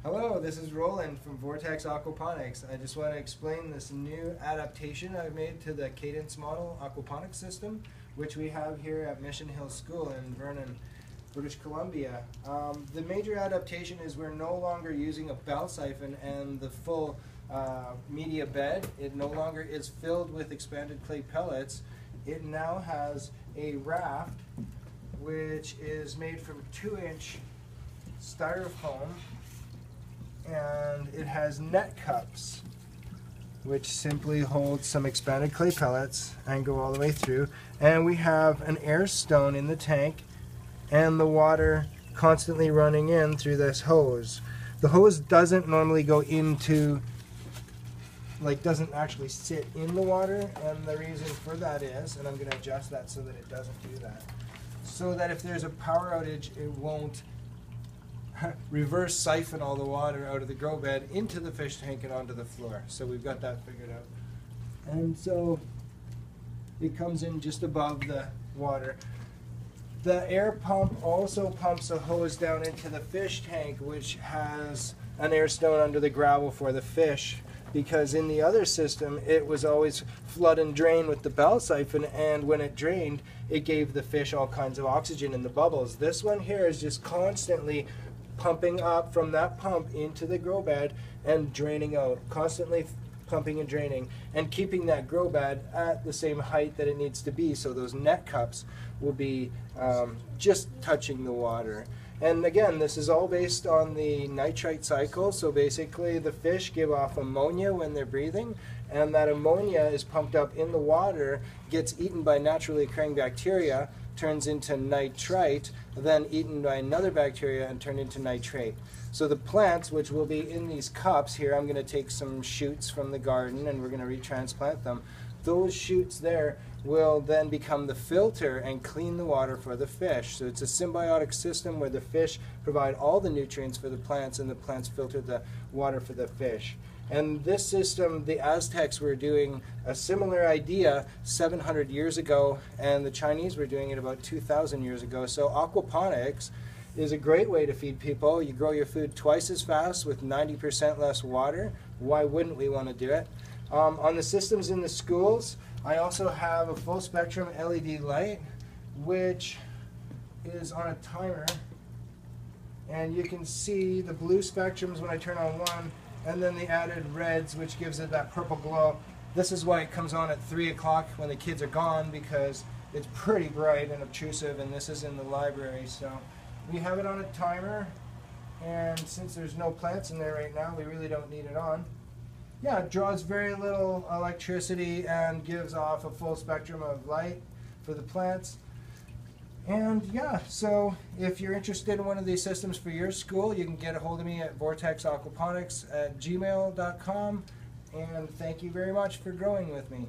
Hello, this is Roland from Vortex Aquaponics. I just want to explain this new adaptation I've made to the Cadence model aquaponics system, which we have here at Mission Hill School in Vernon, British Columbia. The major adaptation is we're no longer using a bell siphon and the full media bed. It no longer is filled with expanded clay pellets. It now has a raft which is made from 2-inch styrofoam, and it has net cups which simply hold some expanded clay pellets and go all the way through, and we have an air stone in the tank and the water constantly running in through this hose. The hose doesn't normally go into, doesn't actually sit in the water, and the reason for that is, and I'm going to adjust that so that it doesn't do that, so that if there's a power outage it won't reverse siphon all the water out of the grow bed into the fish tank and onto the floor. So we've got that figured out. And so it comes in just above the water. The air pump also pumps a hose down into the fish tank, which has an air stone under the gravel for the fish, because in the other system it was always flood and drain with the bell siphon, and when it drained it gave the fish all kinds of oxygen in the bubbles. This one here is just constantly pumping up from that pump into the grow bed and draining out, constantly pumping and draining, and keeping that grow bed at the same height that it needs to be, so those net cups will be just touching the water. And again, this is all based on the nitrite cycle, so basically the fish give off ammonia when they're breathing, and that ammonia is pumped up in the water, gets eaten by naturally occurring bacteria, turns into nitrite, then eaten by another bacteria and turned into nitrate. So the plants, which will be in these cups here, I'm going to take some shoots from the garden and we're going to retransplant them. Those shoots there will then become the filter and clean the water for the fish. So it's a symbiotic system where the fish provide all the nutrients for the plants and the plants filter the water for the fish. And this system, the Aztecs were doing a similar idea 700 years ago, and the Chinese were doing it about 2,000 years ago. So aquaponics is a great way to feed people. You grow your food twice as fast with 90% less water. Why wouldn't we want to do it? On the systems in the schools, I also have a full spectrum LED light, which is on a timer. And you can see the blue spectrums when I turn on one, and then the added reds, which gives it that purple glow. This is why it comes on at 3 o'clock when the kids are gone, because it's pretty bright and obtrusive, and this is in the library. So we have it on a timer, and since there's no plants in there right now, we really don't need it on. Yeah, it draws very little electricity and gives off a full spectrum of light for the plants. And yeah, so if you're interested in one of these systems for your school, you can get a hold of me at vortexaquaponics@gmail.com. And thank you very much for growing with me.